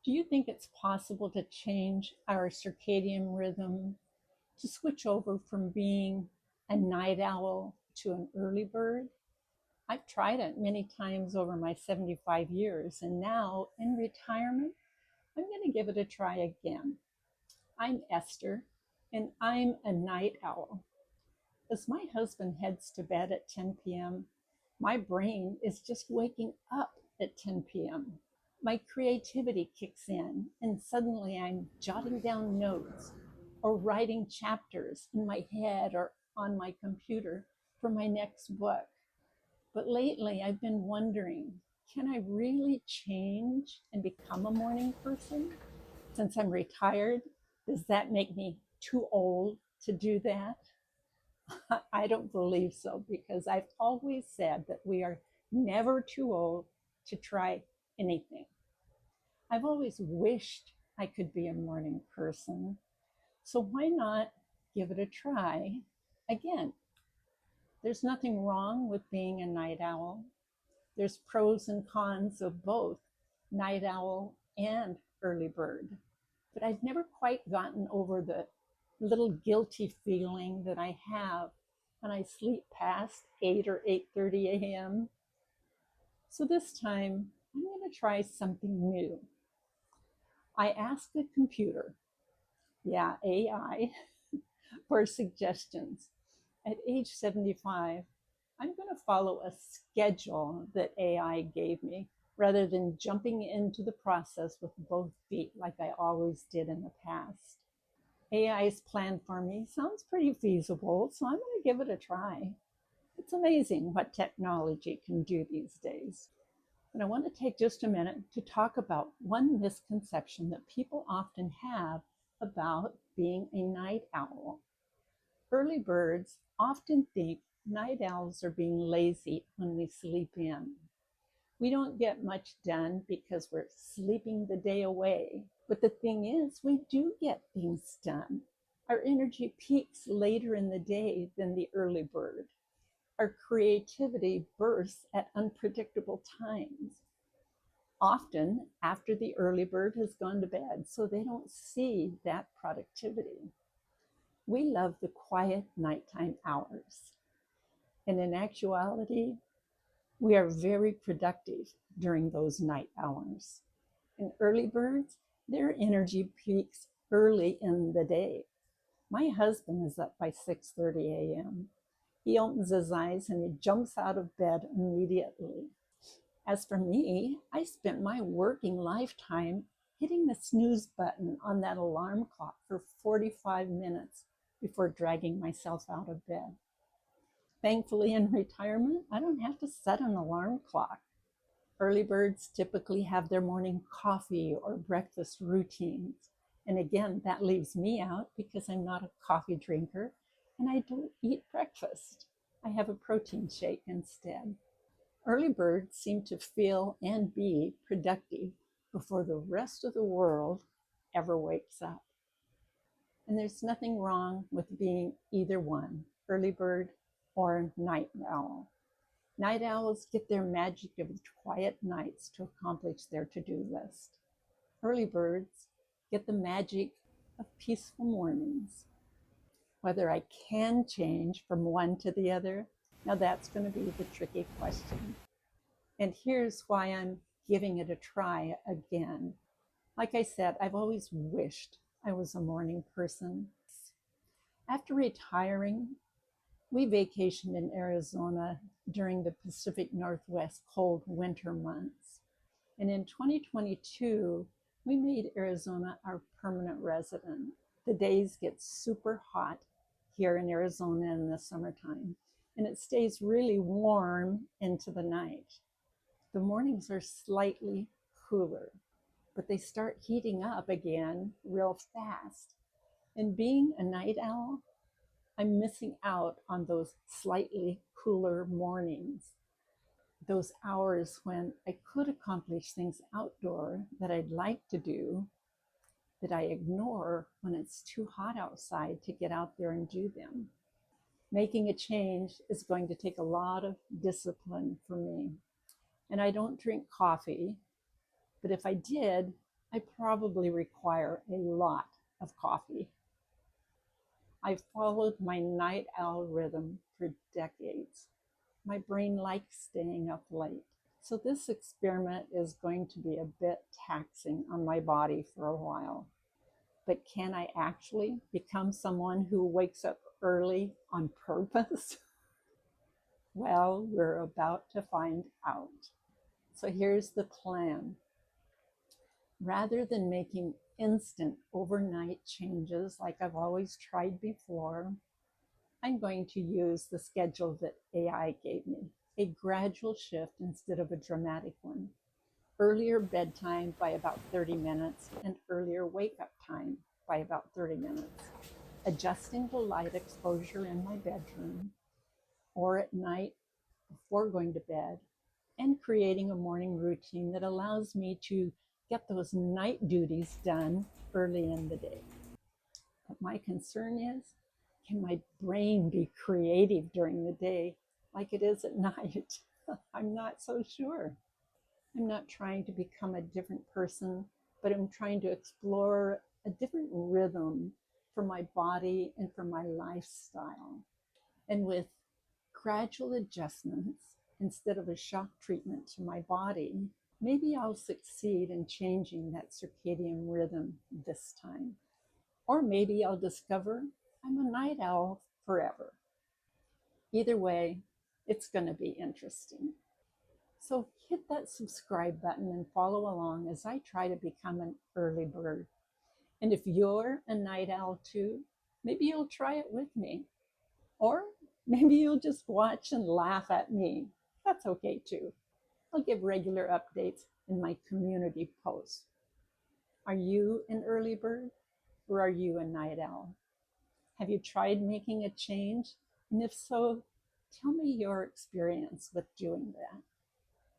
Do you think it's possible to change our circadian rhythm to switch over from being a night owl to an early bird? I've tried it many times over my 75 years, and now in retirement, I'm going to give it a try again. I'm Esther, and I'm a night owl. As my husband heads to bed at 10 p.m., my brain is just waking up at 10 p.m. My creativity kicks in, and suddenly I'm jotting down notes or writing chapters in my head or on my computer for my next book. But lately, I've been wondering, can I really change and become a morning person? Since I'm retired, does that make me too old to do that? I don't believe so, because I've always said that we are never too old to try anything. I've always wished I could be a morning person, so why not give it a try again? There's nothing wrong with being a night owl. There's pros and cons of both night owl and early bird. But I've never quite gotten over the little guilty feeling that I have when I sleep past 8 or 8:30 a.m. So this time, I'm going to try something new. I asked the computer, yeah, AI, for suggestions. At age 75, I'm going to follow a schedule that AI gave me rather than jumping into the process with both feet like I always did in the past. AI's plan for me sounds pretty feasible, so I'm going to give it a try. It's amazing what technology can do these days. But I want to take just a minute to talk about one misconception that people often have about being a night owl. Early birds often think night owls are being lazy when we sleep in. We don't get much done because we're sleeping the day away. But the thing is, we do get things done. Our energy peaks later in the day than the early bird. Our creativity bursts at unpredictable times, often after the early bird has gone to bed, so they don't see that productivity. We love the quiet nighttime hours. And in actuality, we are very productive during those night hours. And early birds, their energy peaks early in the day. My husband is up by 6:30 a.m. He opens his eyes and he jumps out of bed immediately. As for me, I spent my working lifetime hitting the snooze button on that alarm clock for 45 minutes before dragging myself out of bed. Thankfully, in retirement, I don't have to set an alarm clock. Early birds typically have their morning coffee or breakfast routines. And again, that leaves me out because I'm not a coffee drinker and I don't eat breakfast. I have a protein shake instead. Early birds seem to feel and be productive before the rest of the world ever wakes up. And there's nothing wrong with being either one, early bird or night owl. Night owls get their magic of quiet nights to accomplish their to-do list. Early birds get the magic of peaceful mornings. Whether I can change from one to the other, now that's going to be the tricky question. And here's why I'm giving it a try again. Like I said, I've always wished I was a morning person. After retiring, we vacationed in Arizona during the Pacific Northwest cold winter months. And in 2022, we made Arizona our permanent resident. The days get super hot here in Arizona in the summertime, and it stays really warm into the night. The mornings are slightly cooler, but they start heating up again real fast. And being a night owl, I'm missing out on those slightly cooler mornings, those hours when I could accomplish things outdoor that I'd like to do, that I ignore when it's too hot outside to get out there and do them. Making a change is going to take a lot of discipline for me. And I don't drink coffee, but if I did, I probably require a lot of coffee. I've followed my night owl rhythm for decades. My brain likes staying up late. So this experiment is going to be a bit taxing on my body for a while. But can I actually become someone who wakes up early on purpose? Well, we're about to find out. So here's the plan. Rather than making instant overnight changes like I've always tried before, I'm going to use the schedule that AI gave me, a gradual shift instead of a dramatic one. Earlier bedtime by about 30 minutes and earlier wake up time by about 30 minutes. Adjusting the light exposure in my bedroom or at night before going to bed, and creating a morning routine that allows me to get those night duties done early in the day. But my concern is, can my brain be creative during the day like it is at night? I'm not so sure. I'm not trying to become a different person, but I'm trying to explore a different rhythm for my body and for my lifestyle. And with gradual adjustments instead of a shock treatment to my body, maybe I'll succeed in changing that circadian rhythm this time. Or maybe I'll discover I'm a night owl forever. Either way, it's going to be interesting. So hit that subscribe button and follow along as I try to become an early bird. And if you're a night owl too, maybe you'll try it with me. Or maybe you'll just watch and laugh at me. That's okay too. I'll give regular updates in my community posts. Are you an early bird or are you a night owl? Have you tried making a change? And if so, tell me your experience with doing that.